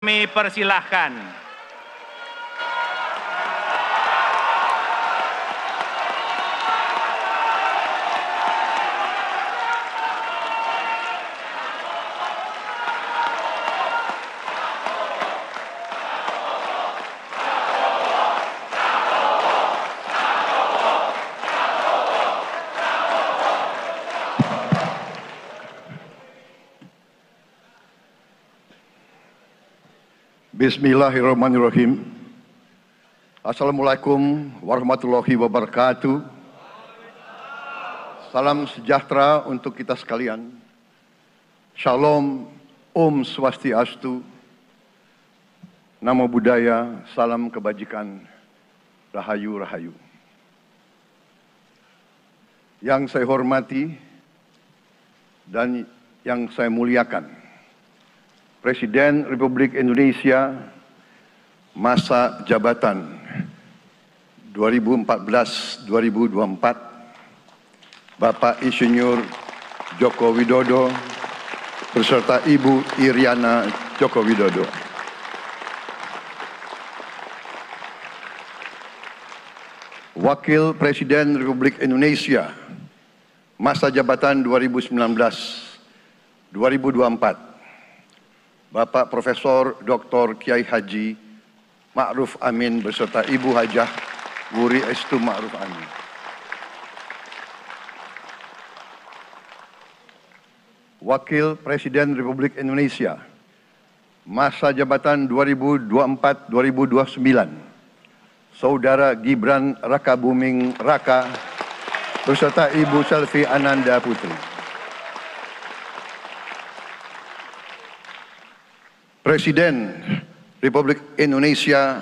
Kami persilahkan. Bismillahirrahmanirrahim. Assalamualaikum warahmatullahi wabarakatuh. Salam sejahtera untuk kita sekalian. Shalom, Om Swastiastu, Namo Buddhaya, salam kebajikan, Rahayu Rahayu. Yang saya hormati dan yang saya muliakan, Presiden Republik Indonesia masa jabatan 2014-2024, Bapak Insinyur Joko Widodo beserta Ibu Iriana Joko Widodo. Wakil Presiden Republik Indonesia masa jabatan 2019-2024, Bapak Profesor Dr. Kiai Haji Ma'ruf Amin beserta Ibu Hajah Wuri Estu Ma'ruf Amin. Wakil Presiden Republik Indonesia masa jabatan 2024-2029, Saudara Gibran Rakabuming Raka beserta Ibu Selvi Ananda Putri. Presiden Republik Indonesia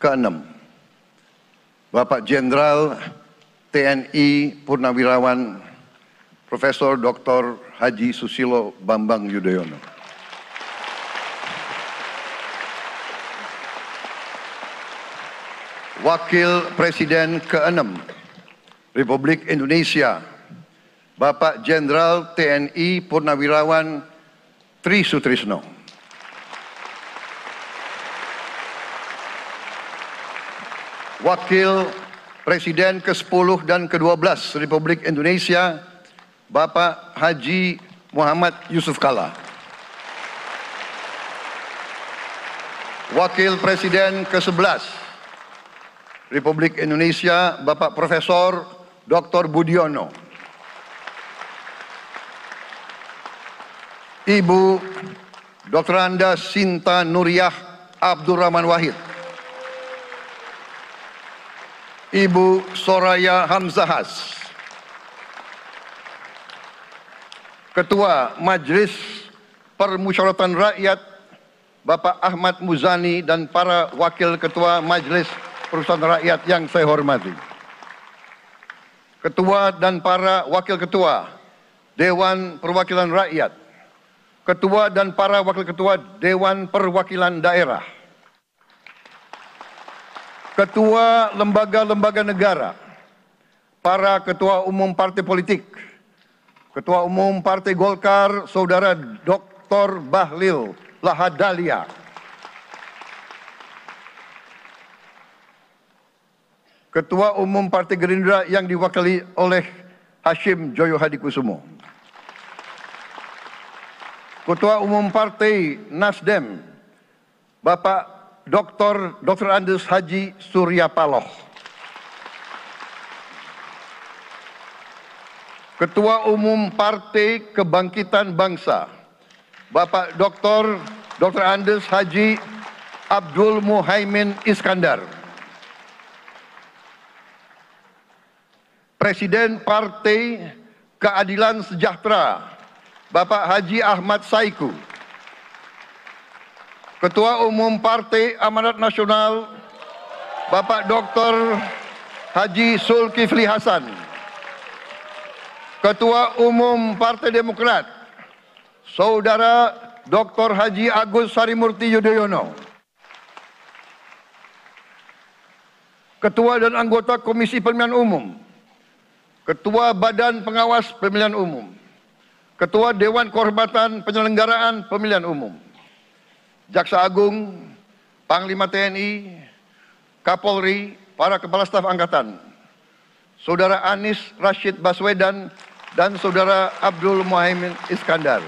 ke-6, Bapak Jenderal TNI Purnawirawan Profesor Dr. Haji Susilo Bambang Yudhoyono. Wakil Presiden ke-6 Republik Indonesia, Bapak Jenderal TNI Purnawirawan Tri Sutrisno. Wakil Presiden ke-10 dan ke-12 Republik Indonesia, Bapak Haji Muhammad Yusuf Kalla. Wakil Presiden ke-11 Republik Indonesia, Bapak Profesor Dr. Budiono. Ibu Dr. Anda Sinta Nuriyah Abdurrahman Wahid. Ibu Soraya Hamzahas. Ketua Majelis Permusyawaratan Rakyat Bapak Ahmad Muzani dan para Wakil Ketua Majelis Permusyawaratan Rakyat yang saya hormati. Ketua dan para Wakil Ketua Dewan Perwakilan Rakyat, Ketua dan para Wakil Ketua Dewan Perwakilan Daerah, Ketua lembaga-lembaga negara, para Ketua Umum Partai Politik, Ketua Umum Partai Golkar, Saudara Dr. Bahlil Lahadalia, Ketua Umum Partai Gerindra yang diwakili oleh Hashim Joyo Hadikusumo, Ketua Umum Partai Nasdem, Bapak Dr. Andes Haji Surya Paloh, Ketua Umum Partai Kebangkitan Bangsa, Bapak Dr. Andes Haji Abdul Muhaimin Iskandar, Presiden Partai Keadilan Sejahtera, Bapak Haji Ahmad Saiku, Ketua Umum Partai Amanat Nasional, Bapak Dr. Haji Zulkifli Hasan, Ketua Umum Partai Demokrat, Saudara Dr. Haji Agus Harimurti Yudhoyono, Ketua dan anggota Komisi Pemilihan Umum, Ketua Badan Pengawas Pemilihan Umum, Ketua Dewan Kehormatan Penyelenggaraan Pemilihan Umum, Jaksa Agung, Panglima TNI, Kapolri, para Kepala Staf Angkatan, Saudara Anies Rashid Baswedan, dan Saudara Abdul Muhaimin Iskandar.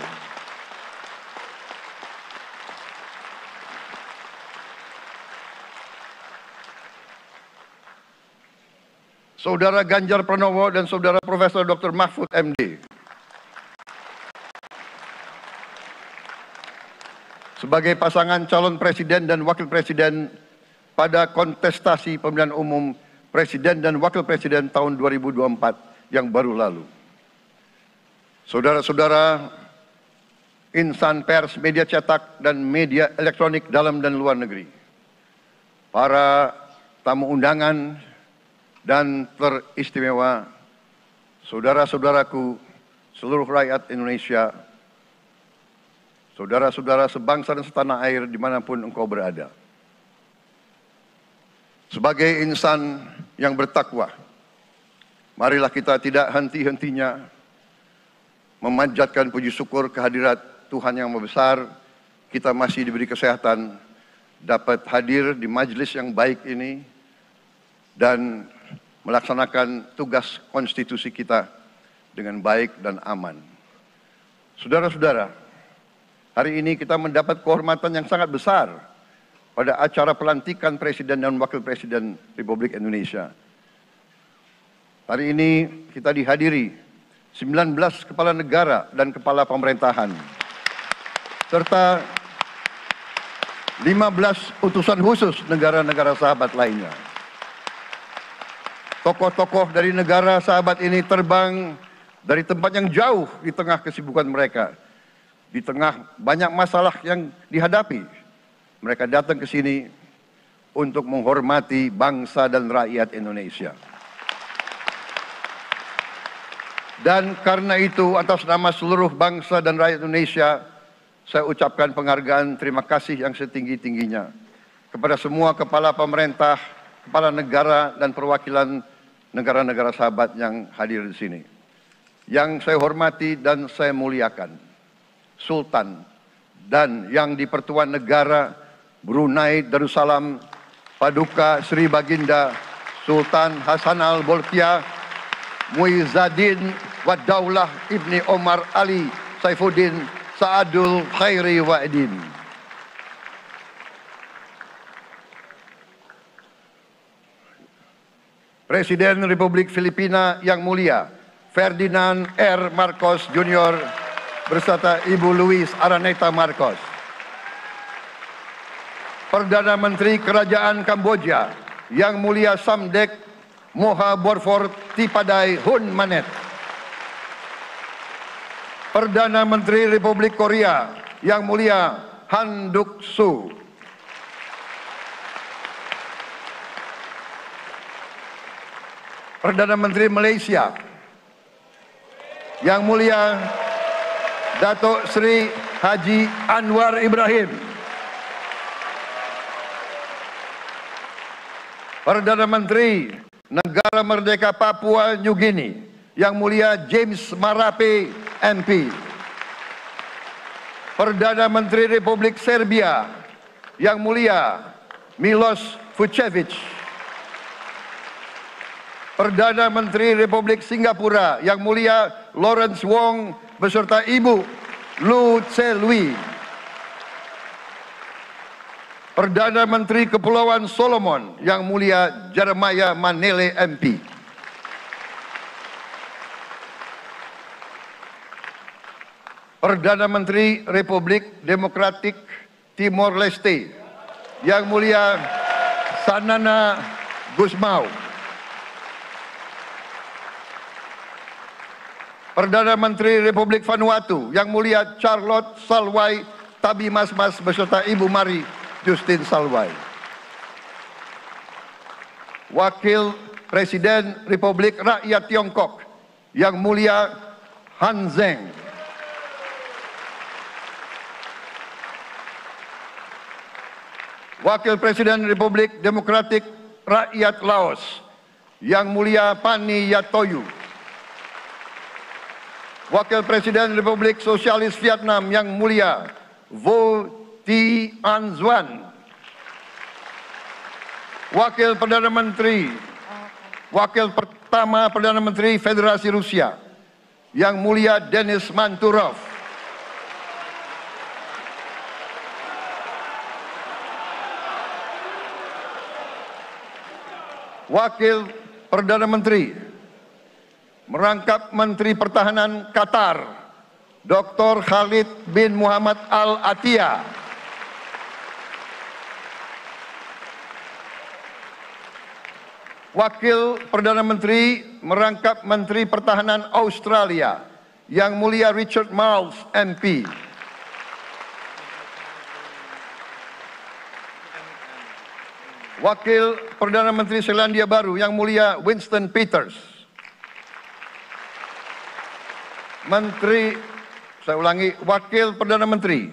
Saudara Ganjar Pranowo dan Saudara Profesor Dr. Mahfud MD. Sebagai pasangan calon presiden dan wakil presiden pada kontestasi pemilihan umum presiden dan wakil presiden tahun 2024 yang baru lalu. Saudara-saudara insan pers, media cetak, dan media elektronik dalam dan luar negeri, para tamu undangan dan teristimewa, saudara-saudaraku, seluruh rakyat Indonesia, saudara-saudara sebangsa dan setanah air dimanapun engkau berada. Sebagai insan yang bertakwa, marilah kita tidak henti-hentinya memanjatkan puji syukur kehadirat Tuhan yang Maha Besar. Kita masih diberi kesehatan, dapat hadir di majelis yang baik ini, dan melaksanakan tugas konstitusi kita dengan baik dan aman. Saudara-saudara, hari ini kita mendapat kehormatan yang sangat besar pada acara pelantikan Presiden dan Wakil Presiden Republik Indonesia. Hari ini kita dihadiri 19 kepala negara dan kepala pemerintahan, serta 15 utusan khusus negara-negara sahabat lainnya. Tokoh-tokoh dari negara sahabat ini terbang dari tempat yang jauh di tengah kesibukan mereka, di tengah banyak masalah yang dihadapi. Mereka datang ke sini untuk menghormati bangsa dan rakyat Indonesia. Dan karena itu, atas nama seluruh bangsa dan rakyat Indonesia, saya ucapkan penghargaan terima kasih yang setinggi-tingginya kepada semua kepala pemerintah, kepala negara, dan perwakilan negara-negara sahabat yang hadir di sini. Yang saya hormati dan saya muliakan, Sultan dan yang di Pertuan Negara Brunei Darussalam Paduka Sri Baginda Sultan Hassanal Bolkiah Muizzaddin Wadaulah Ibni Omar Ali Saifuddin Saadul Khairi Wa'idin. Presiden Republik Filipina yang mulia Ferdinand R. Marcos Jr. beserta Ibu Luis Araneta Marcos. Perdana Menteri Kerajaan Kamboja yang mulia Samdech Moha Borfor Tipadai Hun Manet. Perdana Menteri Republik Korea yang mulia Han Duck-soo. Perdana Menteri Malaysia yang mulia Datuk Seri Haji Anwar Ibrahim. Perdana Menteri Negara Merdeka Papua New Guinea yang mulia James Marape MP. Perdana Menteri Republik Serbia yang mulia Milos Vucevic. Perdana Menteri Republik Singapura yang mulia Lawrence Wong beserta Ibu Lu Tse Lui. Perdana Menteri Kepulauan Solomon yang mulia Jeremiah Manele MP. Perdana Menteri Republik Demokratik Timor Leste yang mulia Sanana Gusmao. Perdana Menteri Republik Vanuatu yang mulia Charlotte Salwai Tabimasmas beserta Ibu Mari Justin Salwai. Wakil Presiden Republik Rakyat Tiongkok yang mulia Han Zheng. Wakil Presiden Republik Demokratik Rakyat Laos yang mulia Pani Yatoyu. Wakil Presiden Republik Sosialis Vietnam yang mulia Vo Tianzwan. Wakil Perdana Menteri, Wakil pertama Perdana Menteri Federasi Rusia, Yang Mulia Denis Manturov. Wakil Perdana Menteri, merangkap Menteri Pertahanan Qatar, Dr. Khalid bin Muhammad Al Attiyah. Wakil Perdana Menteri, merangkap Menteri Pertahanan Australia, Yang Mulia Richard Marles, MP. Wakil Perdana Menteri Selandia Baru, Yang Mulia Winston Peters. Wakil Perdana Menteri,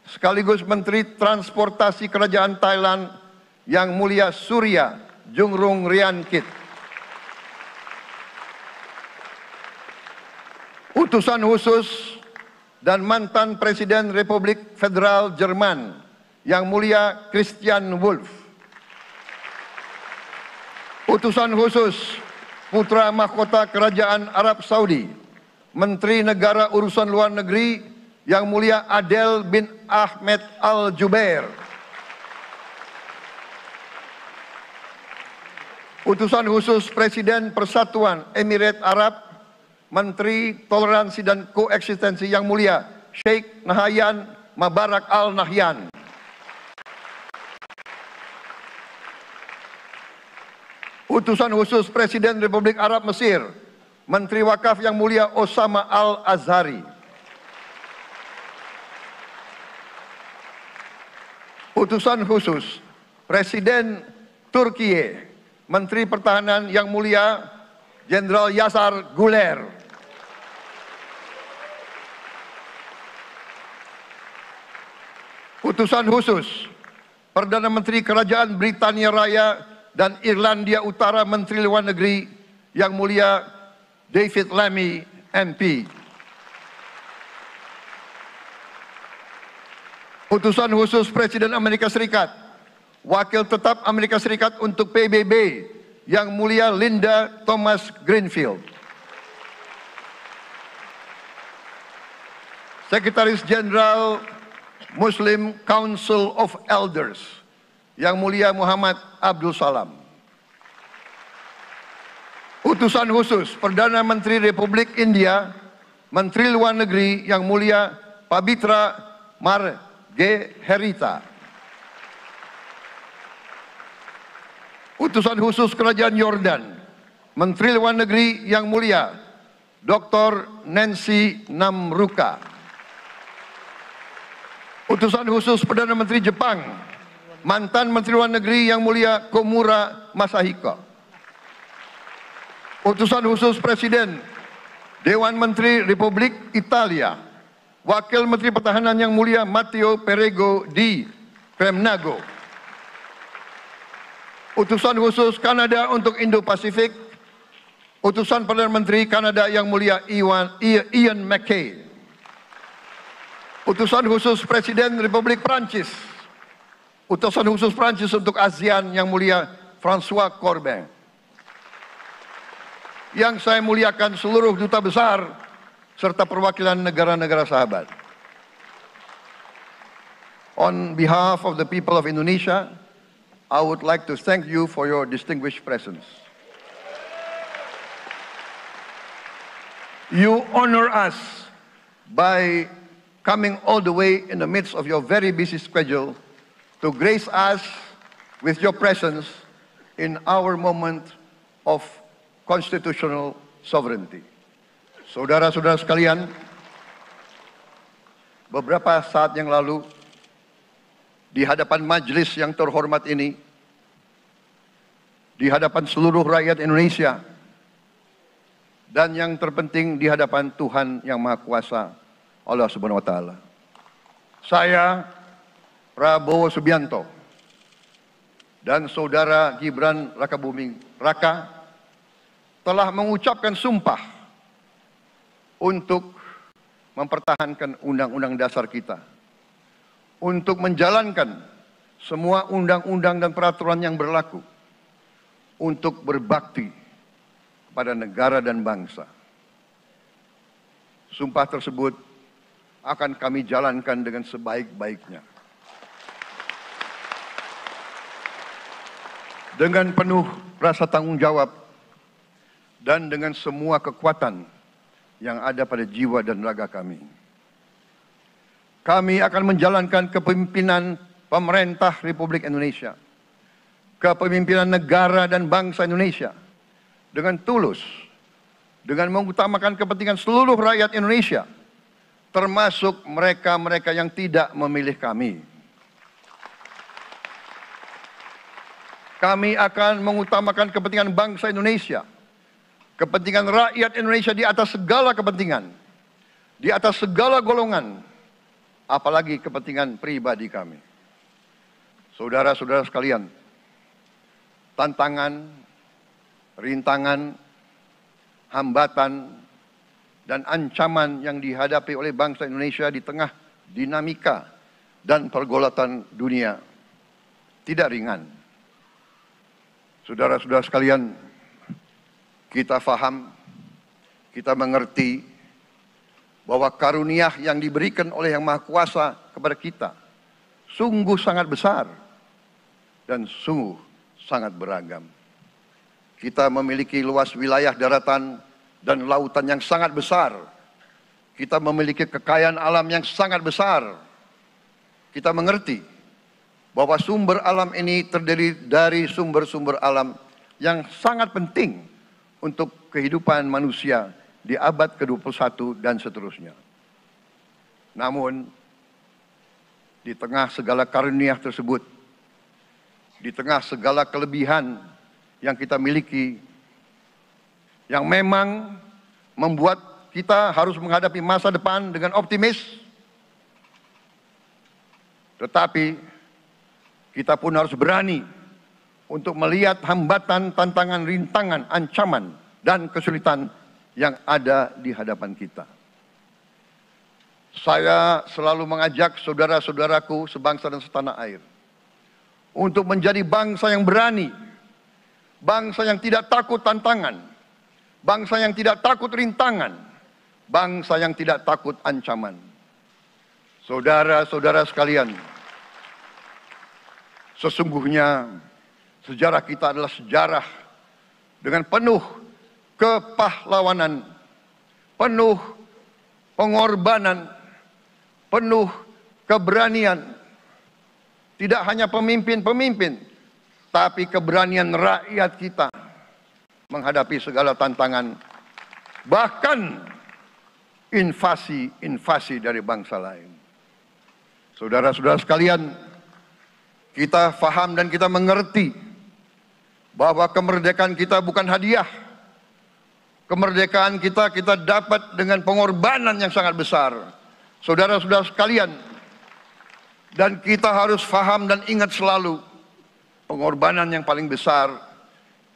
sekaligus Menteri Transportasi Kerajaan Thailand, Yang Mulia Surya Jungrung Riankit. Utusan khusus dan mantan Presiden Republik Federal Jerman, Yang Mulia Christian Wulff. Utusan khusus Putra Mahkota Kerajaan Arab Saudi, Menteri Negara Urusan Luar Negeri, Yang Mulia Adel bin Ahmed Al Jubair. Utusan khusus Presiden Persatuan Emirat Arab, Menteri Toleransi dan Koeksistensi, Yang Mulia Sheikh Nahyan Mubarak Al Nahyan. Utusan khusus Presiden Republik Arab Mesir, Menteri Wakaf, Yang Mulia Osama Al Azhari. Utusan khusus Presiden Turkiye, Menteri Pertahanan, Yang Mulia Jenderal Yasar Guler. Utusan khusus Perdana Menteri Kerajaan Britania Raya dan Irlandia Utara, Menteri Luar Negeri, Yang Mulia David Lammy, MP. Utusan khusus Presiden Amerika Serikat, Wakil Tetap Amerika Serikat untuk PBB, Yang Mulia Linda Thomas Greenfield. Sekretaris Jenderal Muslim Council of Elders, Yang Mulia Muhammad Abdul Salam. Utusan khusus Perdana Menteri Republik India, Menteri Luar Negeri, Yang Mulia Pabitra Margherita. Utusan khusus Kerajaan Yordan, Menteri Luar Negeri, Yang Mulia Dr. Nancy Namruka. Utusan khusus Perdana Menteri Jepang, mantan Menteri Luar Negeri, Yang Mulia Komura Masahiko. Utusan khusus Presiden Dewan Menteri Republik Italia, Wakil Menteri Pertahanan, Yang Mulia Matteo Perego di Cremnago. Utusan khusus Kanada untuk Indo-Pasifik, Utusan Perdana Menteri Kanada, Yang Mulia Ian MacKay. Utusan khusus Presiden Republik Prancis, Utusan khusus Prancis untuk ASEAN, Yang Mulia François Corbin. Yang saya muliakan seluruh duta besar serta perwakilan negara-negara sahabat. On behalf of the people of Indonesia, I would like to thank you for your distinguished presence. You honor us by coming all the way in the midst of your very busy schedule to grace us with your presence in our moment of constitutional sovereignty. Saudara-saudara sekalian, beberapa saat yang lalu di hadapan majelis yang terhormat ini, di hadapan seluruh rakyat Indonesia, dan yang terpenting di hadapan Tuhan Yang Maha Kuasa, Allah Subhanahu wa Ta'ala. Saya, Prabowo Subianto, dan Saudara Gibran Rakabuming Raka telah mengucapkan sumpah untuk mempertahankan Undang-Undang Dasar kita, untuk menjalankan semua undang-undang dan peraturan yang berlaku untuk berbakti kepada negara dan bangsa. Sumpah tersebut akan kami jalankan dengan sebaik-baiknya. Dengan penuh rasa tanggung jawab dan dengan semua kekuatan yang ada pada jiwa dan raga kami. Kami akan menjalankan kepemimpinan pemerintah Republik Indonesia, kepemimpinan negara dan bangsa Indonesia dengan tulus, dengan mengutamakan kepentingan seluruh rakyat Indonesia, termasuk mereka-mereka yang tidak memilih kami. Kami akan mengutamakan kepentingan bangsa Indonesia, kepentingan rakyat Indonesia di atas segala kepentingan, di atas segala golongan, apalagi kepentingan pribadi kami. Saudara-saudara sekalian, tantangan, rintangan, hambatan, dan ancaman yang dihadapi oleh bangsa Indonesia di tengah dinamika dan pergolatan dunia tidak ringan. Saudara-saudara sekalian, kita faham, kita mengerti bahwa karunia yang diberikan oleh Yang Maha Kuasa kepada kita sungguh sangat besar dan sungguh sangat beragam. Kita memiliki luas wilayah daratan dan lautan yang sangat besar. Kita memiliki kekayaan alam yang sangat besar. Kita mengerti bahwa sumber alam ini terdiri dari sumber-sumber alam yang sangat penting untuk kehidupan manusia di abad ke-21 dan seterusnya. Namun, di tengah segala karunia tersebut, di tengah segala kelebihan yang kita miliki, yang memang membuat kita harus menghadapi masa depan dengan optimis, tetapi kita pun harus berani untuk melihat hambatan, tantangan, rintangan, ancaman, dan kesulitan yang ada di hadapan kita. Saya selalu mengajak saudara-saudaraku sebangsa dan setanah air untuk menjadi bangsa yang berani, bangsa yang tidak takut tantangan, bangsa yang tidak takut rintangan, bangsa yang tidak takut ancaman. Saudara-saudara sekalian, sesungguhnya sejarah kita adalah sejarah dengan penuh kepahlawanan, penuh pengorbanan, penuh keberanian. Tidak hanya pemimpin-pemimpin, tapi keberanian rakyat kita menghadapi segala tantangan, bahkan invasi-invasi dari bangsa lain. Saudara-saudara sekalian, kita faham dan kita mengerti bahwa kemerdekaan kita bukan hadiah. Kemerdekaan kita dapat dengan pengorbanan yang sangat besar. Saudara-saudara sekalian, dan kita harus faham dan ingat selalu, pengorbanan yang paling besar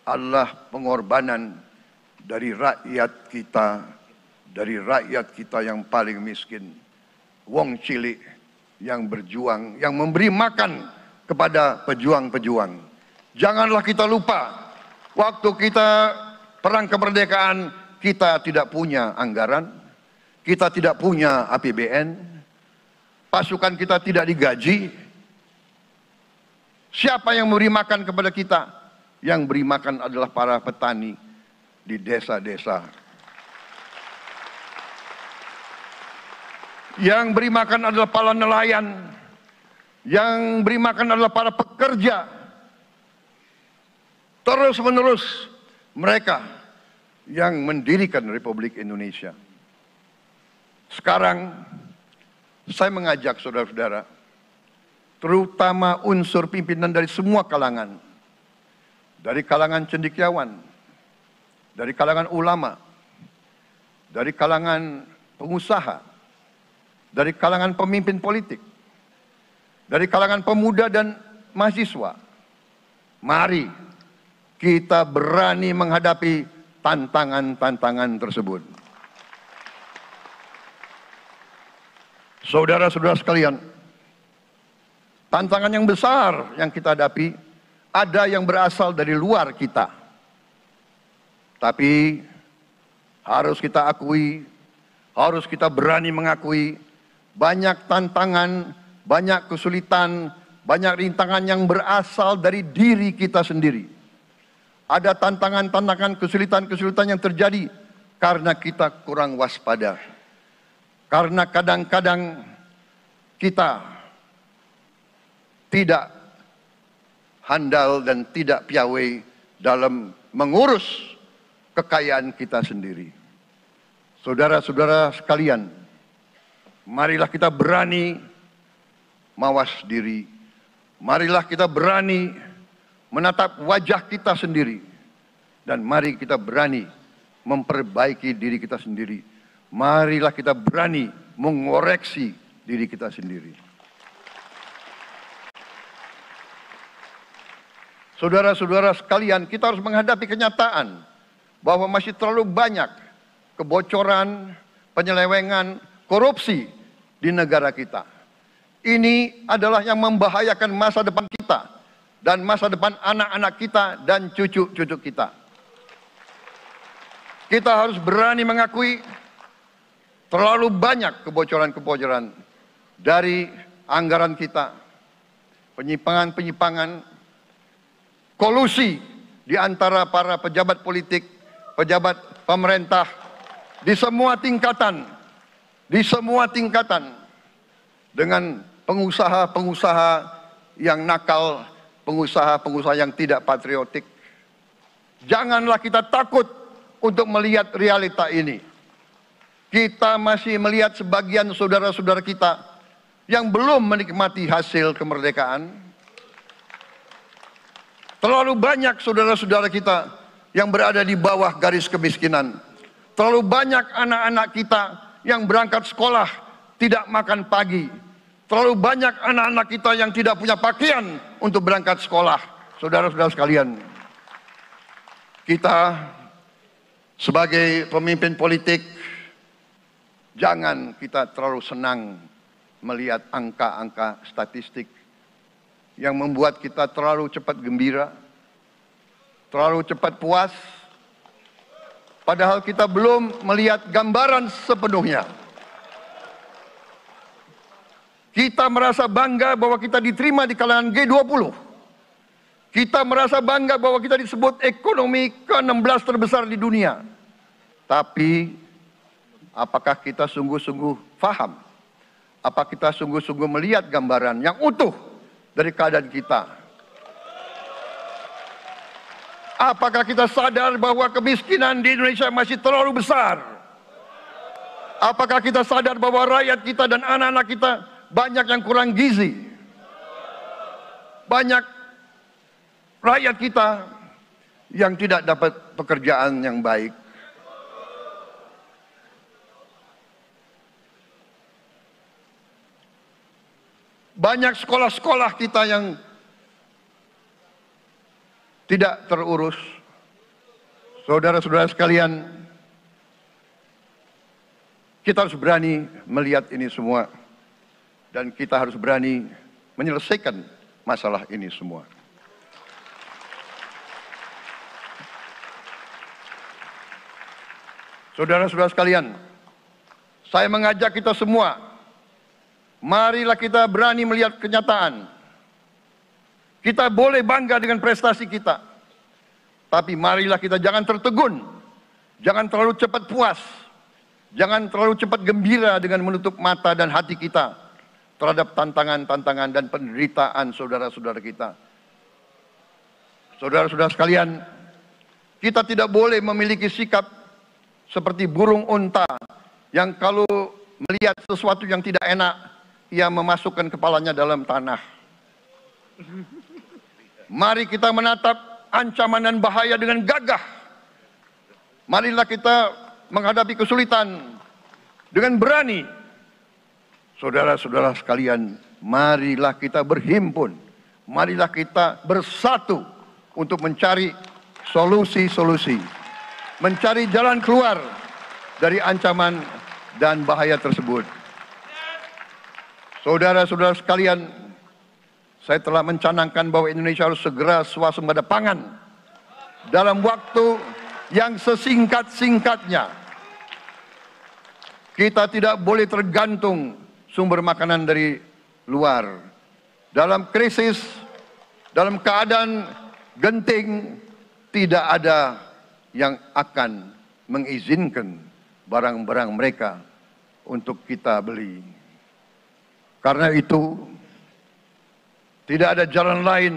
adalah pengorbanan dari rakyat kita yang paling miskin. Wong cilik yang berjuang, yang memberi makan kepada pejuang-pejuang. Janganlah kita lupa, waktu kita perang kemerdekaan, kita tidak punya anggaran, kita tidak punya APBN, pasukan kita tidak digaji. Siapa yang memberi makan kepada kita? Yang beri makan adalah para petani di desa-desa. Yang beri makan adalah para nelayan. Yang beri makan adalah para pekerja. Terus-menerus mereka yang mendirikan Republik Indonesia. Sekarang saya mengajak saudara-saudara, terutama unsur pimpinan dari semua kalangan, dari kalangan cendekiawan, dari kalangan ulama, dari kalangan pengusaha, dari kalangan pemimpin politik, dari kalangan pemuda dan mahasiswa. Mari kita berani menghadapi tantangan-tantangan tersebut. Saudara-saudara sekalian, Tantangan yang besar yang kita hadapi ada yang berasal dari luar kita. Tapi harus kita akui, harus kita berani mengakui, banyak tantangan, banyak kesulitan, banyak rintangan yang berasal dari diri kita sendiri. Ada tantangan-tantangan, kesulitan-kesulitan yang terjadi karena kita kurang waspada. Karena kadang-kadang kita tidak handal dan tidak piawai dalam mengurus kekayaan kita sendiri. Saudara-saudara sekalian, marilah kita berani mawas diri. Marilah kita berani menatap wajah kita sendiri. Dan mari kita berani memperbaiki diri kita sendiri. Marilah kita berani mengoreksi diri kita sendiri. Saudara-saudara sekalian, kita harus menghadapi kenyataan bahwa masih terlalu banyak kebocoran, penyelewengan, korupsi di negara kita. Ini adalah yang membahayakan masa depan kita dan masa depan anak-anak kita dan cucu-cucu kita. Kita harus berani mengakui terlalu banyak kebocoran-kebocoran dari anggaran kita, penyimpangan-penyimpangan, kolusi di antara para pejabat politik, pejabat pemerintah, di semua tingkatan, dengan pengusaha-pengusaha yang nakal, pengusaha-pengusaha yang tidak patriotik. Janganlah kita takut untuk melihat realita ini. Kita masih melihat sebagian saudara-saudara kita yang belum menikmati hasil kemerdekaan. Terlalu banyak saudara-saudara kita yang berada di bawah garis kemiskinan. Terlalu banyak anak-anak kita yang berangkat sekolah tidak makan pagi. Terlalu banyak anak-anak kita yang tidak punya pakaian untuk berangkat sekolah. Saudara-saudara sekalian, kita sebagai pemimpin politik, jangan kita terlalu senang melihat angka-angka statistik yang membuat kita terlalu cepat gembira, terlalu cepat puas, padahal kita belum melihat gambaran sepenuhnya. Kita merasa bangga bahwa kita diterima di kalangan G20. Kita merasa bangga bahwa kita disebut ekonomi ke-16 terbesar di dunia. Tapi apakah kita sungguh-sungguh faham? Apa kita sungguh-sungguh melihat gambaran yang utuh dari keadaan kita? Apakah kita sadar bahwa kemiskinan di Indonesia masih terlalu besar? Apakah kita sadar bahwa rakyat kita dan anak-anak kita banyak yang kurang gizi? Banyak rakyat kita yang tidak dapat pekerjaan yang baik. Banyak sekolah-sekolah kita yang tidak terurus. Saudara-saudara sekalian, kita harus berani melihat ini semua. Dan kita harus berani menyelesaikan masalah ini semua. Saudara-saudara sekalian, saya mengajak kita semua, marilah kita berani melihat kenyataan. Kita boleh bangga dengan prestasi kita, tapi marilah kita jangan tertegun, jangan terlalu cepat puas, jangan terlalu cepat gembira dengan menutup mata dan hati kita terhadap tantangan-tantangan dan penderitaan saudara-saudara kita. Saudara-saudara sekalian, kita tidak boleh memiliki sikap seperti burung unta yang kalau melihat sesuatu yang tidak enak, ia memasukkan kepalanya dalam tanah. Mari kita menatap ancaman dan bahaya dengan gagah. Marilah kita menghadapi kesulitan dengan berani. Saudara-saudara sekalian, marilah kita berhimpun. Marilah kita bersatu untuk mencari solusi-solusi. Mencari jalan keluar dari ancaman dan bahaya tersebut. Saudara-saudara sekalian, saya telah mencanangkan bahwa Indonesia harus segera swasembada pangan dalam waktu yang sesingkat-singkatnya. Kita tidak boleh tergantung sumber makanan dari luar. Dalam krisis, dalam keadaan genting, tidak ada yang akan mengizinkan barang-barang mereka untuk kita beli. Karena itu, tidak ada jalan lain.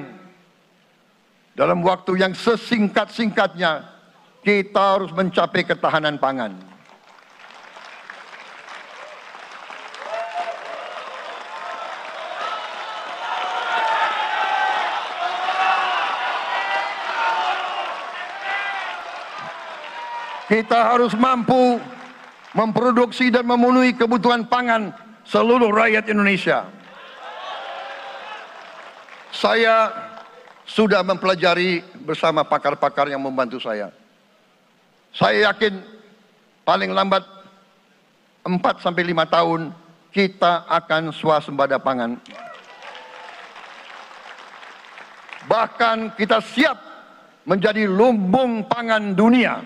Dalam waktu yang sesingkat-singkatnya, kita harus mencapai ketahanan pangan. Kita harus mampu memproduksi dan memenuhi kebutuhan pangan seluruh rakyat Indonesia. Saya sudah mempelajari bersama pakar-pakar yang membantu saya. Saya yakin paling lambat 4-5 tahun kita akan swasembada pangan. Bahkan kita siap menjadi lumbung pangan dunia.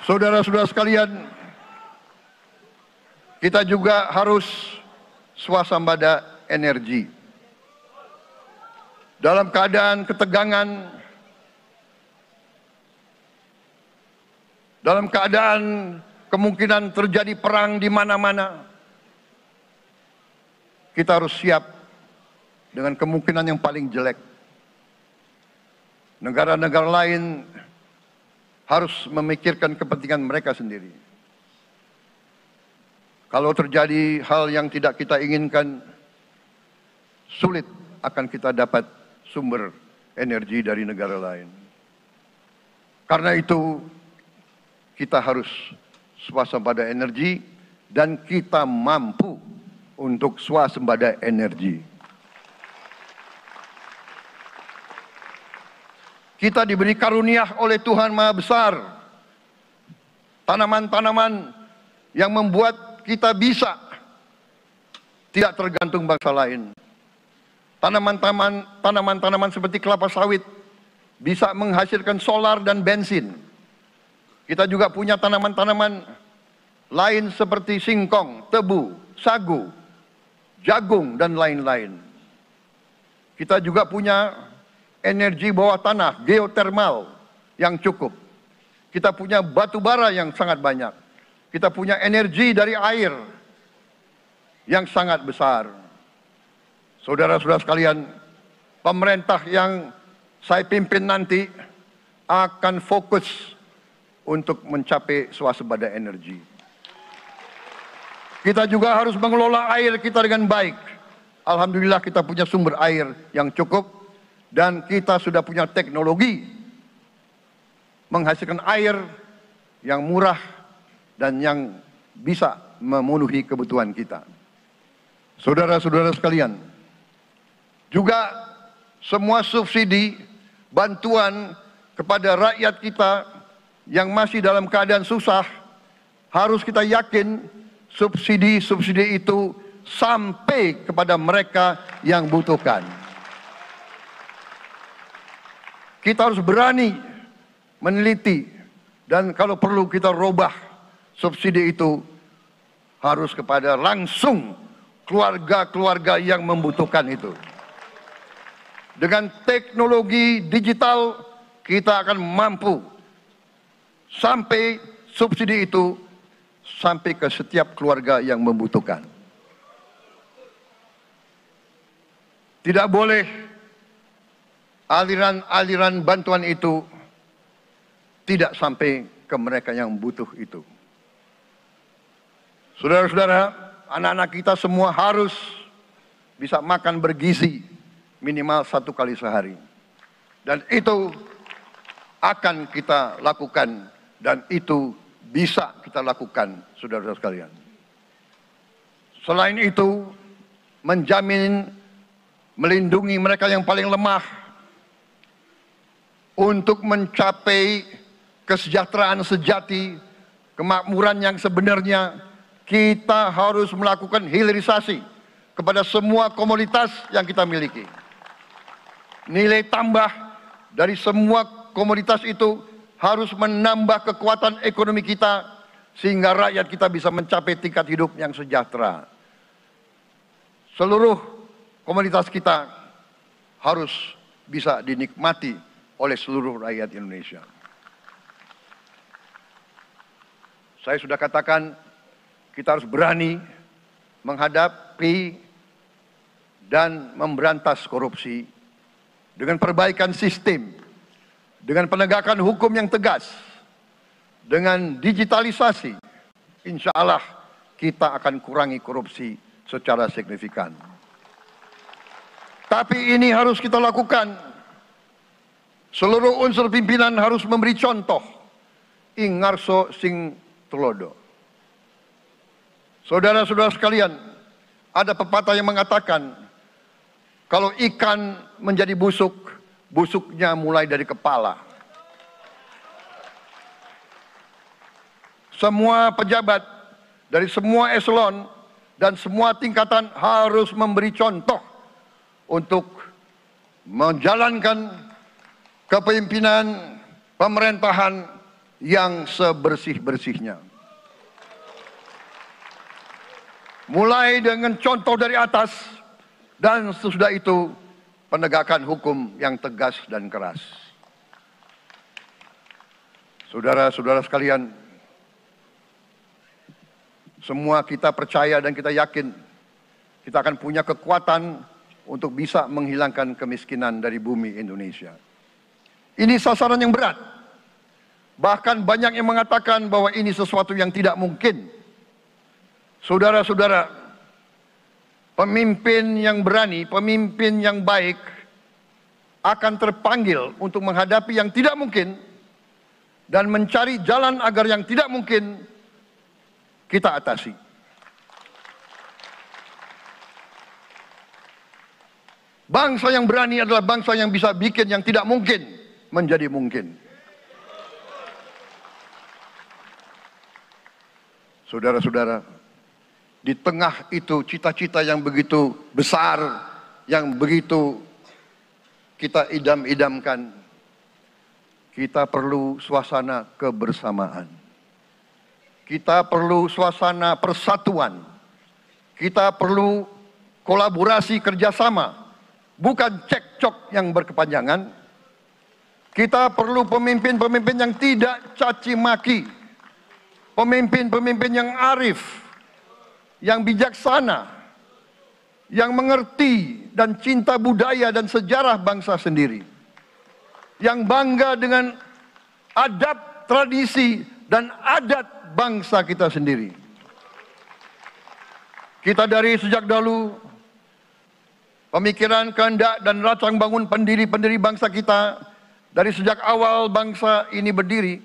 Saudara-saudara sekalian, kita juga harus swasembada energi. Dalam keadaan ketegangan, dalam keadaan kemungkinan terjadi perang di mana-mana, kita harus siap dengan kemungkinan yang paling jelek. Negara-negara lain harus memikirkan kepentingan mereka sendiri. Kalau terjadi hal yang tidak kita inginkan, sulit akan kita dapat sumber energi dari negara lain. Karena itu, kita harus swasembada energi dan kita mampu untuk swasembada energi. Kita diberi karunia oleh Tuhan Maha Besar. Tanaman-tanaman yang membuat kita bisa tidak tergantung bangsa lain. Tanaman-tanaman seperti kelapa sawit bisa menghasilkan solar dan bensin. Kita juga punya tanaman-tanaman lain seperti singkong, tebu, sagu, jagung, dan lain-lain. Kita juga punya energi bawah tanah, geotermal yang cukup. Kita punya batu bara yang sangat banyak. Kita punya energi dari air yang sangat besar. Saudara-saudara sekalian, pemerintah yang saya pimpin nanti akan fokus untuk mencapai swasembada energi. Kita juga harus mengelola air kita dengan baik. Alhamdulillah kita punya sumber air yang cukup. Dan kita sudah punya teknologi menghasilkan air yang murah dan yang bisa memenuhi kebutuhan kita. Saudara-saudara sekalian, juga semua subsidi, bantuan kepada rakyat kita yang masih dalam keadaan susah, harus kita yakin subsidi-subsidi itu sampai kepada mereka yang butuhkan. Kita harus berani meneliti dan kalau perlu kita robah subsidi itu harus kepada langsung keluarga-keluarga yang membutuhkan itu. Dengan teknologi digital kita akan mampu sampai subsidi itu sampai ke setiap keluarga yang membutuhkan. Tidak boleh aliran-aliran bantuan itu tidak sampai ke mereka yang butuh itu. Saudara-saudara, anak-anak kita semua harus bisa makan bergizi minimal 1 kali sehari. Dan itu akan kita lakukan dan itu bisa kita lakukan, saudara-saudara sekalian. Selain itu, menjamin, melindungi mereka yang paling lemah, untuk mencapai kesejahteraan sejati, kemakmuran yang sebenarnya, kita harus melakukan hilirisasi kepada semua komoditas yang kita miliki. Nilai tambah dari semua komoditas itu harus menambah kekuatan ekonomi kita sehingga rakyat kita bisa mencapai tingkat hidup yang sejahtera. Seluruh komoditas kita harus bisa dinikmati oleh seluruh rakyat Indonesia. Saya sudah katakan, kita harus berani menghadapi dan memberantas korupsi dengan perbaikan sistem, dengan penegakan hukum yang tegas, dengan digitalisasi. Insya Allah kita akan kurangi korupsi secara signifikan. Tapi ini harus kita lakukan. Seluruh unsur pimpinan harus memberi contoh. Ingarso sing tulodo. Saudara-saudara sekalian, ada pepatah yang mengatakan, kalau ikan menjadi busuk, busuknya mulai dari kepala. Semua pejabat dari semua eselon dan semua tingkatan harus memberi contoh untuk menjalankan kepemimpinan pemerintahan yang sebersih-bersihnya. Mulai dengan contoh dari atas dan sesudah itu penegakan hukum yang tegas dan keras. Saudara-saudara sekalian, semua kita percaya dan kita yakin kita akan punya kekuatan untuk bisa menghilangkan kemiskinan dari bumi Indonesia. Ini sasaran yang berat. Bahkan banyak yang mengatakan bahwa ini sesuatu yang tidak mungkin. Saudara-saudara, pemimpin yang berani, pemimpin yang baik akan terpanggil untuk menghadapi yang tidak mungkin dan mencari jalan agar yang tidak mungkin kita atasi. Bangsa yang berani adalah bangsa yang bisa bikin yang tidak mungkin menjadi mungkin. Saudara-saudara, di tengah itu cita-cita yang begitu besar, yang begitu kita idam-idamkan, kita perlu suasana kebersamaan. Kita perlu suasana persatuan. Kita perlu kolaborasi kerjasama, bukan cekcok yang berkepanjangan. Kita perlu pemimpin-pemimpin yang tidak caci maki, pemimpin-pemimpin yang arif, yang bijaksana, yang mengerti dan cinta budaya dan sejarah bangsa sendiri, yang bangga dengan adab, tradisi, dan adat bangsa kita sendiri. Kita dari sejak dahulu, pemikiran, kehendak, dan rancang bangun pendiri-pendiri bangsa kita, dari sejak awal bangsa ini berdiri,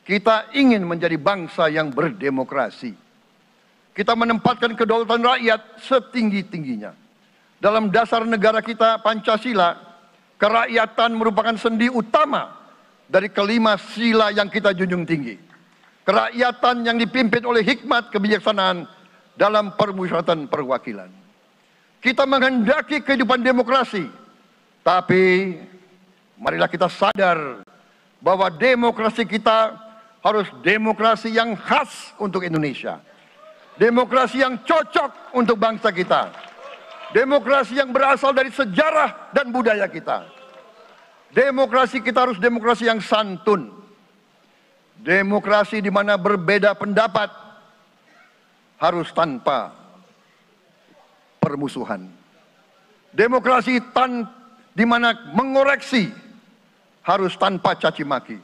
kita ingin menjadi bangsa yang berdemokrasi. Kita menempatkan kedaulatan rakyat setinggi-tingginya. Dalam dasar negara kita, Pancasila, kerakyatan merupakan sendi utama dari kelima sila yang kita junjung tinggi. Kerakyatan yang dipimpin oleh hikmat kebijaksanaan dalam permusyawaratan perwakilan. Kita menghendaki kehidupan demokrasi, tapi marilah kita sadar bahwa demokrasi kita harus demokrasi yang khas untuk Indonesia. Demokrasi yang cocok untuk bangsa kita. Demokrasi yang berasal dari sejarah dan budaya kita. Demokrasi kita harus demokrasi yang santun. Demokrasi di mana berbeda pendapat harus tanpa permusuhan. Demokrasi di mana mengoreksi harus tanpa caci maki.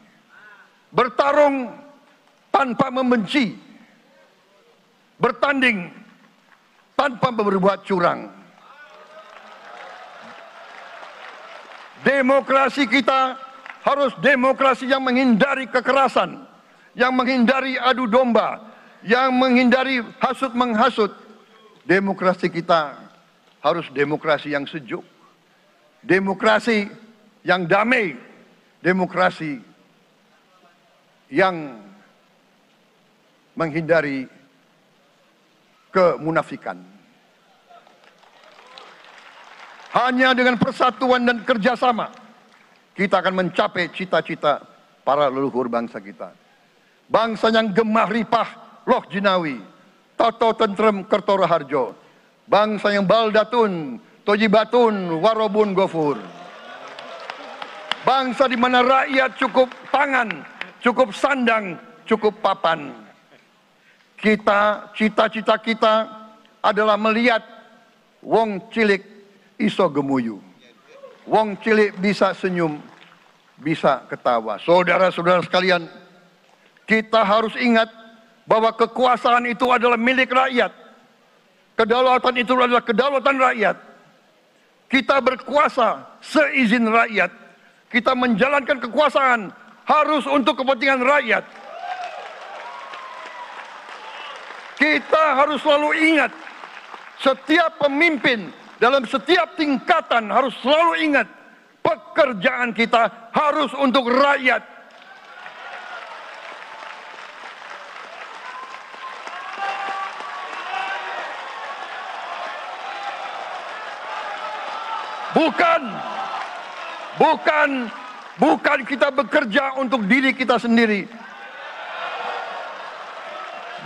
Bertarung tanpa membenci. Bertanding tanpa berbuat curang. Demokrasi kita harus demokrasi yang menghindari kekerasan, yang menghindari adu domba, yang menghindari hasut menghasut. Demokrasi kita harus demokrasi yang sejuk, demokrasi yang damai, demokrasi yang menghindari kemunafikan. Hanya dengan persatuan dan kerjasama kita akan mencapai cita-cita para leluhur bangsa kita. Bangsa yang gemah ripah loh jinawi, toto tentrem kertora harjo. Bangsa yang baldatun, tojibatun, warobun gofur. Bangsa di mana rakyat cukup pangan, cukup sandang, cukup papan. Cita-cita kita adalah melihat wong cilik iso gemuyu. Wong cilik bisa senyum, bisa ketawa. Saudara-saudara sekalian, kita harus ingat bahwa kekuasaan itu adalah milik rakyat. Kedaulatan itu adalah kedaulatan rakyat. Kita berkuasa seizin rakyat. Kita menjalankan kekuasaan harus untuk kepentingan rakyat. Kita harus selalu ingat, setiap pemimpin dalam setiap tingkatan harus selalu ingat, pekerjaan kita harus untuk rakyat. Bukan kita bekerja untuk diri kita sendiri.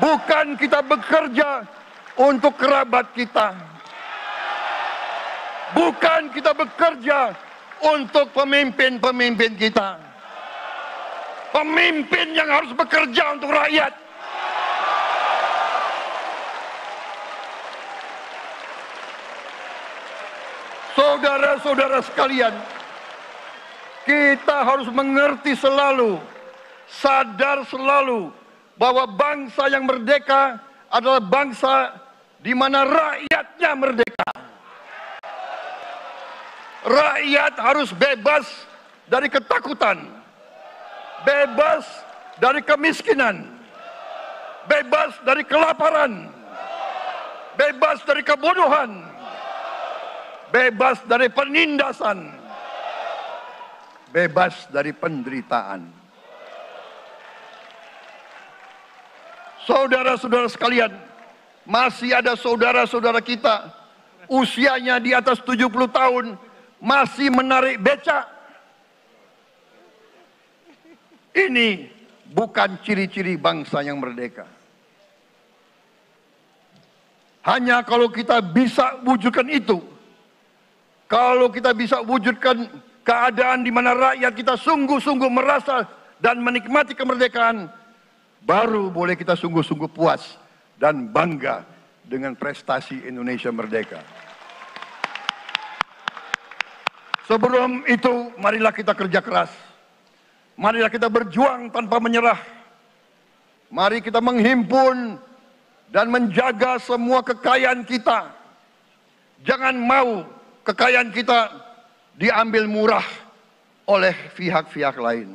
Bukan kita bekerja untuk kerabat kita. Bukan kita bekerja untuk pemimpin-pemimpin kita. Pemimpin yang harus bekerja untuk rakyat. Saudara-saudara sekalian, kita harus mengerti selalu, sadar selalu bahwa bangsa yang merdeka adalah bangsa di mana rakyatnya merdeka. Rakyat harus bebas dari ketakutan, bebas dari kemiskinan, bebas dari kelaparan, bebas dari kebodohan, bebas dari penindasan, bebas dari penderitaan. Saudara-saudara sekalian, masih ada saudara-saudara kita usianya di atas 70 tahun masih menarik becak. Ini bukan ciri-ciri bangsa yang merdeka. Hanya kalau kita bisa wujudkan itu, kalau kita bisa wujudkan keadaan di mana rakyat kita sungguh-sungguh merasa dan menikmati kemerdekaan, baru boleh kita sungguh-sungguh puas dan bangga dengan prestasi Indonesia merdeka. Sebelum itu, marilah kita kerja keras. Marilah kita berjuang tanpa menyerah. Mari kita menghimpun dan menjaga semua kekayaan kita. Jangan mau kekayaan kita diambil murah oleh pihak-pihak lain.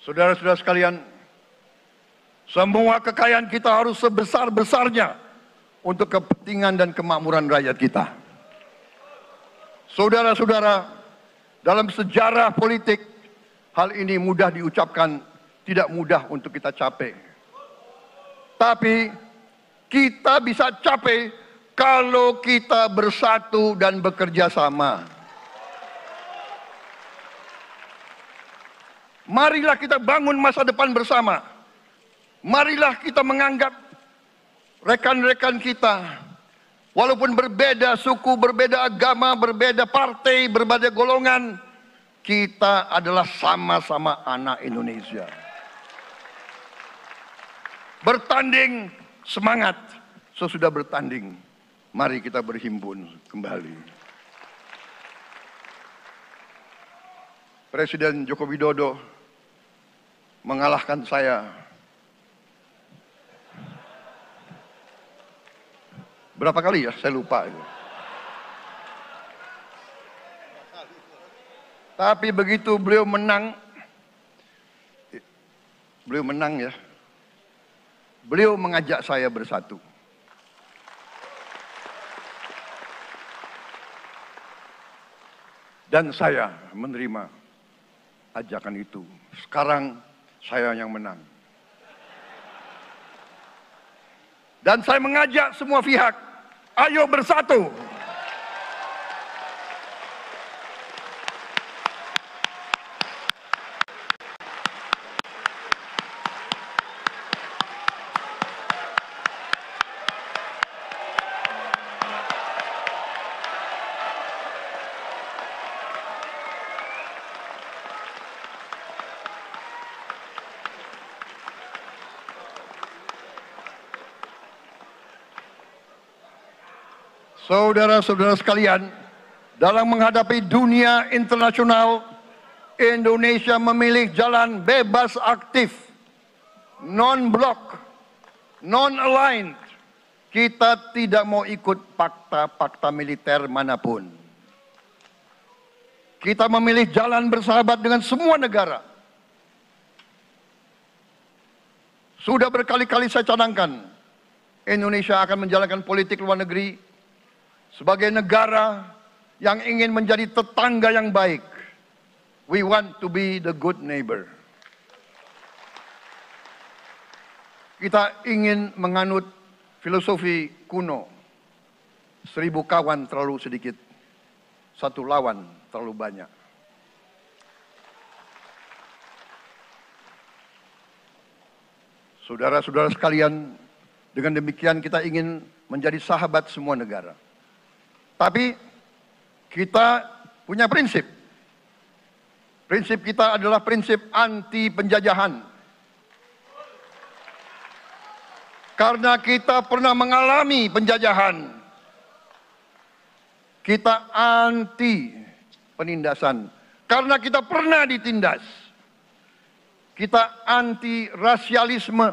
Saudara-saudara sekalian, semua kekayaan kita harus sebesar-besarnya untuk kepentingan dan kemakmuran rakyat kita. Saudara-saudara, dalam sejarah politik, hal ini mudah diucapkan, tidak mudah untuk kita capai. Tapi kita bisa capai kalau kita bersatu dan bekerja sama. Marilah kita bangun masa depan bersama. Marilah kita menganggap rekan-rekan kita, walaupun berbeda suku, berbeda agama, berbeda partai, berbeda golongan, kita adalah sama-sama anak Indonesia. Bertanding, semangat. Sesudah bertanding, mari kita berhimpun kembali. Presiden Joko Widodo mengalahkan saya berapa kali ya? Saya lupa. Tapi begitu beliau menang ya. Beliau mengajak saya bersatu. Dan saya menerima ajakan itu. Sekarang saya yang menang. Dan saya mengajak semua pihak, ayo bersatu. Saudara-saudara sekalian, dalam menghadapi dunia internasional, Indonesia memilih jalan bebas aktif, non-blok, non-aligned. Kita tidak mau ikut fakta-fakta militer manapun. Kita memilih jalan bersahabat dengan semua negara. Sudah berkali-kali saya cadangkan, Indonesia akan menjalankan politik luar negeri sebagai negara yang ingin menjadi tetangga yang baik. We want to be the good neighbor. Kita ingin menganut filosofi kuno. 1000 kawan terlalu sedikit, 1 lawan terlalu banyak. Saudara-saudara sekalian, dengan demikian kita ingin menjadi sahabat semua negara. Tapi kita punya prinsip. Prinsip kita adalah prinsip anti penjajahan. Karena kita pernah mengalami penjajahan. Kita anti penindasan. Karena kita pernah ditindas. Kita anti rasialisme.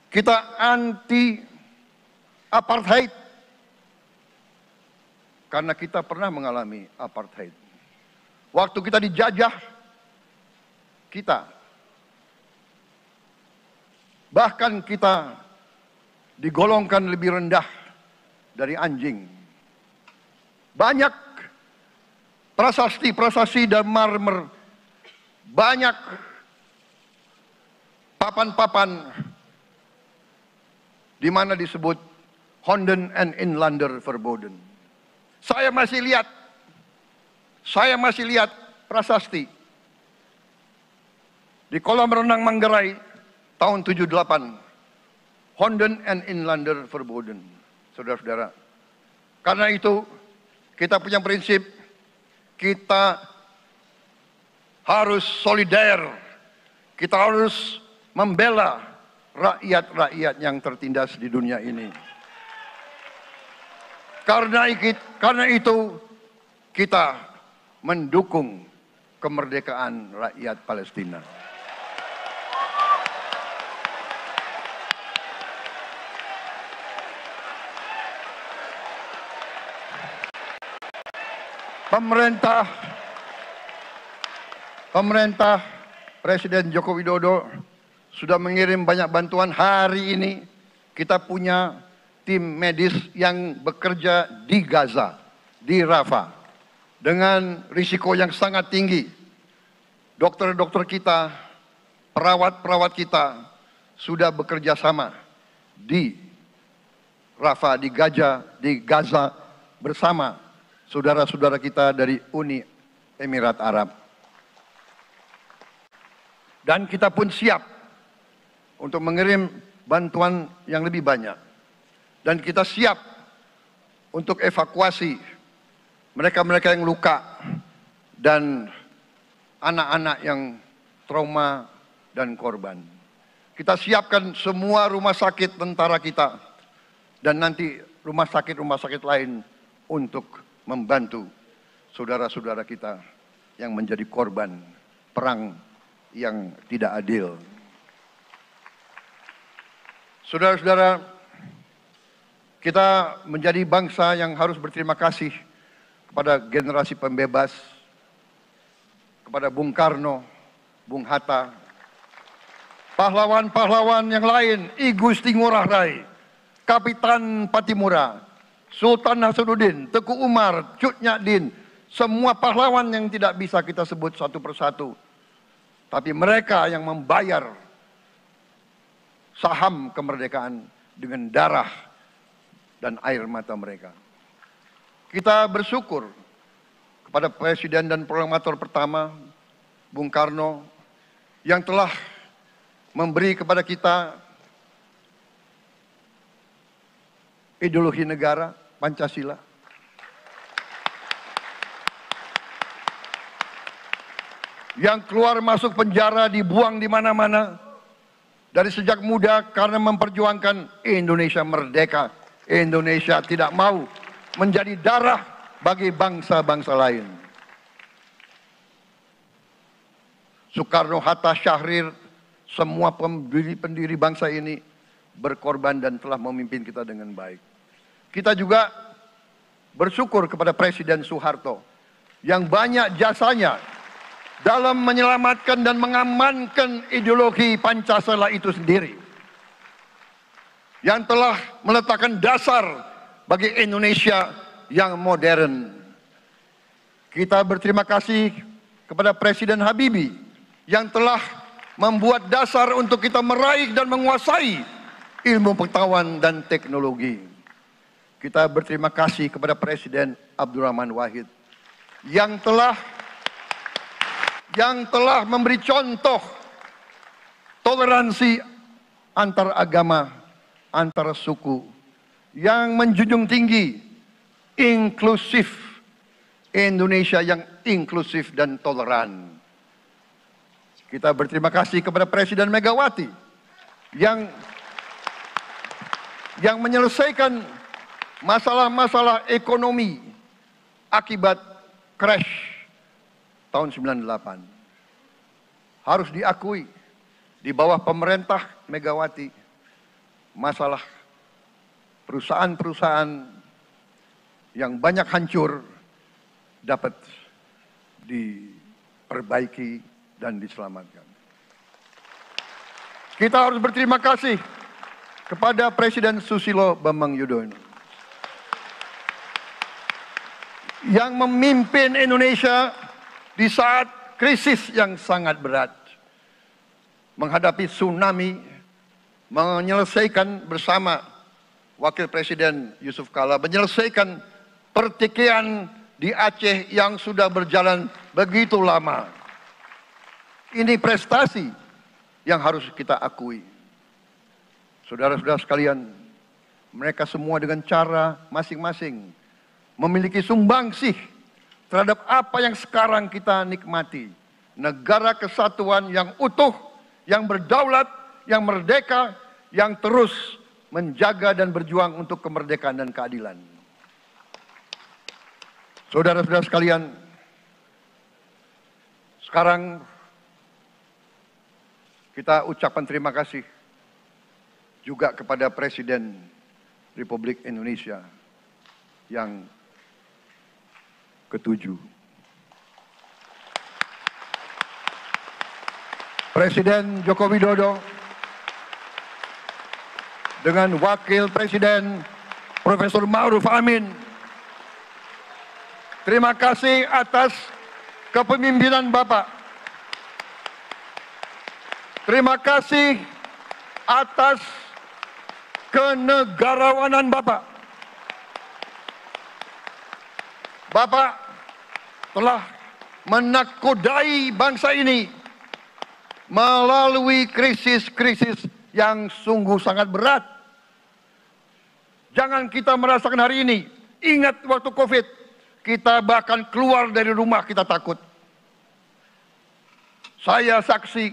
Kita anti apartheid. Karena kita pernah mengalami apartheid. Waktu kita dijajah, bahkan kita digolongkan lebih rendah dari anjing. Banyak prasasti dan marmer, banyak papan-papan di mana disebut Honden en Inlander Verboden. Saya masih lihat prasasti di kolam renang Manggarai tahun 78. Honden en Inlander Verboden. Saudara-saudara, karena itu kita punya prinsip, kita harus solider, kita harus membela rakyat-rakyat yang tertindas di dunia ini. Karena itu kita mendukung kemerdekaan rakyat Palestina. Pemerintah Presiden Joko Widodo sudah mengirim banyak bantuan. Hari ini kita punya tim medis yang bekerja di Gaza, di Rafah, dengan risiko yang sangat tinggi. Dokter-dokter kita, perawat-perawat kita sudah bekerja sama di Rafah, di Gaza bersama saudara-saudara kita dari Uni Emirat Arab. Dan kita pun siap untuk mengirim bantuan yang lebih banyak. Dan kita siap untuk evakuasi mereka-mereka yang luka dan anak-anak yang trauma dan korban. Kita siapkan semua rumah sakit tentara kita dan nanti rumah sakit lain untuk membantu saudara-saudara kita yang menjadi korban perang yang tidak adil. Saudara-saudara, kita menjadi bangsa yang harus berterima kasih kepada generasi pembebas, kepada Bung Karno, Bung Hatta, pahlawan-pahlawan yang lain, I Gusti Ngurah Rai, Kapitan Patimura, Sultan Hasanuddin, Teku Umar, Cut Nyak Din, semua pahlawan yang tidak bisa kita sebut satu persatu. Tapi mereka yang membayar saham kemerdekaan dengan darah dan air mata mereka. Kita bersyukur kepada Presiden dan Proklamator pertama, Bung Karno, yang telah memberi kepada kita ideologi negara, Pancasila. Yang keluar masuk penjara, dibuang di mana-mana dari sejak muda karena memperjuangkan Indonesia merdeka. Indonesia tidak mau menjadi darah bagi bangsa-bangsa lain. Soekarno, Hatta, Syahrir, semua pendiri bangsa ini berkorban dan telah memimpin kita dengan baik. Kita juga bersyukur kepada Presiden Soeharto yang banyak jasanya dalam menyelamatkan dan mengamankan ideologi Pancasila itu sendiri, yang telah meletakkan dasar bagi Indonesia yang modern. Kita berterima kasih kepada Presiden Habibie yang telah membuat dasar untuk kita meraih dan menguasai ilmu pengetahuan dan teknologi. Kita berterima kasih kepada Presiden Abdurrahman Wahid yang telah memberi contoh toleransi antar agama, antar suku, yang menjunjung tinggi inklusif, Indonesia yang inklusif dan toleran. Kita berterima kasih kepada Presiden Megawati yang menyelesaikan masalah-masalah ekonomi akibat crash tahun 98. Harus diakui, di bawah pemerintah Megawati, masalah perusahaan-perusahaan yang banyak hancur dapat diperbaiki dan diselamatkan. Kita harus berterima kasih kepada Presiden Susilo Bambang Yudhoyono yang memimpin Indonesia di saat krisis yang sangat berat, menghadapi tsunami, menyelesaikan bersama Wakil Presiden Yusuf Kala, menyelesaikan pertikaian di Aceh yang sudah berjalan begitu lama. Ini prestasi yang harus kita akui. Saudara-saudara sekalian, mereka semua dengan cara masing-masing memiliki sumbangsih terhadap apa yang sekarang kita nikmati. Negara kesatuan yang utuh, yang berdaulat, yang merdeka, yang terus menjaga dan berjuang untuk kemerdekaan dan keadilan. Saudara-saudara sekalian, sekarang kita ucapkan terima kasih juga kepada Presiden Republik Indonesia yang ke-7. Presiden Joko Widodo dengan Wakil Presiden Profesor Ma'ruf Amin. Terima kasih atas kepemimpinan Bapak. Terima kasih atas kenegarawanan Bapak. Bapak telah menakodai bangsa ini melalui krisis-krisis yang sungguh sangat berat. Jangan kita merasakan hari ini. Ingat waktu COVID, kita bahkan keluar dari rumah kita takut. Saya saksi,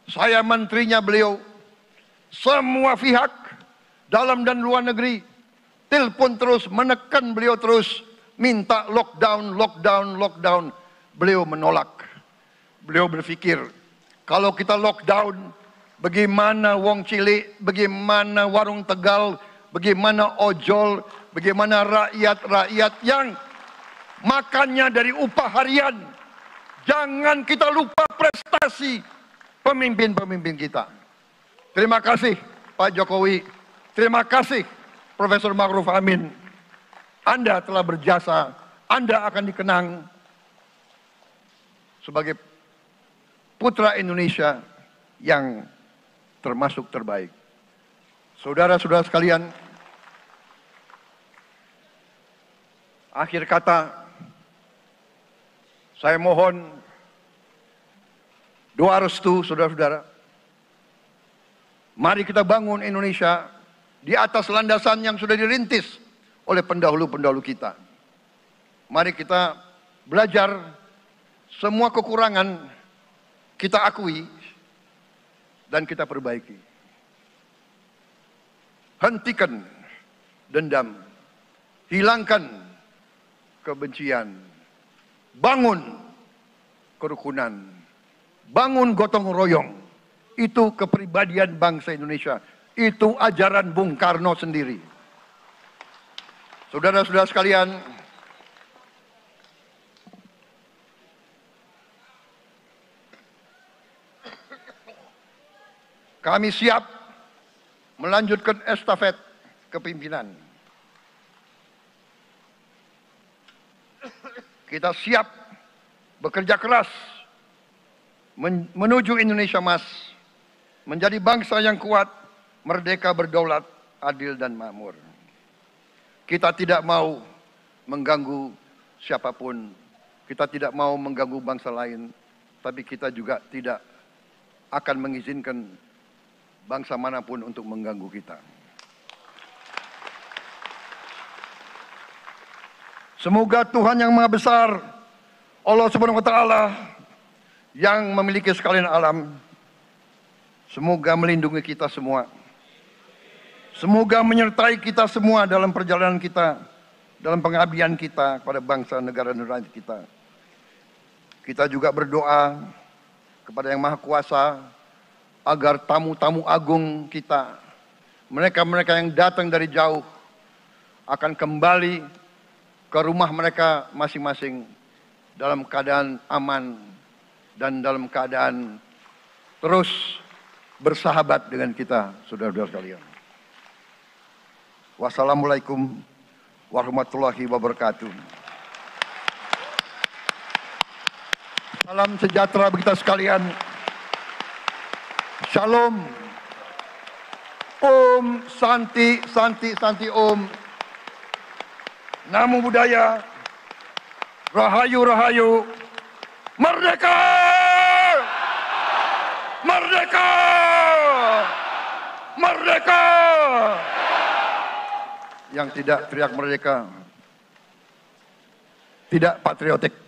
saya menterinya beliau, semua pihak dalam dan luar negeri telepon terus, menekan beliau terus, minta lockdown, lockdown, lockdown. Beliau menolak. Beliau berpikir, kalau kita lockdown, bagaimana wong cilik, bagaimana warung Tegal, bagaimana ojol, bagaimana rakyat-rakyat yang makannya dari upah harian. Jangan kita lupa prestasi pemimpin-pemimpin kita. Terima kasih Pak Jokowi, terima kasih Profesor Ma'ruf Amin. Anda telah berjasa, Anda akan dikenang sebagai putra Indonesia yang termasuk terbaik. Saudara-saudara sekalian, akhir kata, saya mohon doa restu saudara-saudara. Mari kita bangun Indonesia di atas landasan yang sudah dirintis oleh pendahulu-pendahulu kita. Mari kita belajar semua kekurangan kita akui dan kita perbaiki. Hentikan dendam, hilangkan kebencian, bangun kerukunan, bangun gotong royong. Itu kepribadian bangsa Indonesia. Itu ajaran Bung Karno sendiri. Saudara-saudara sekalian, kami siap melanjutkan estafet kepimpinan. Kita siap bekerja keras menuju Indonesia Emas, menjadi bangsa yang kuat, merdeka, berdaulat, adil dan makmur. Kita tidak mau mengganggu siapapun, kita tidak mau mengganggu bangsa lain, tapi kita juga tidak akan mengizinkan bangsa manapun untuk mengganggu kita. Semoga Tuhan yang Maha Besar, Allah Subhanahu wa Ta'ala, yang memiliki sekalian alam, semoga melindungi kita semua. Semoga menyertai kita semua dalam perjalanan kita, dalam pengabdian kita kepada bangsa, negara, dan rakyat kita. Kita juga berdoa kepada Yang Maha Kuasa agar tamu-tamu agung kita, mereka-mereka yang datang dari jauh, akan kembali ke rumah mereka masing-masing dalam keadaan aman dan dalam keadaan terus bersahabat dengan kita, saudara-saudara sekalian. Wassalamualaikum warahmatullahi wabarakatuh. Salam sejahtera bagi kita sekalian. Shalom. Om Santi, Santi, Santi Om. Namo Buddhaya. Rahayu, Rahayu. Merdeka! Merdeka! Merdeka! Yang tidak teriak merdeka tidak patriotik.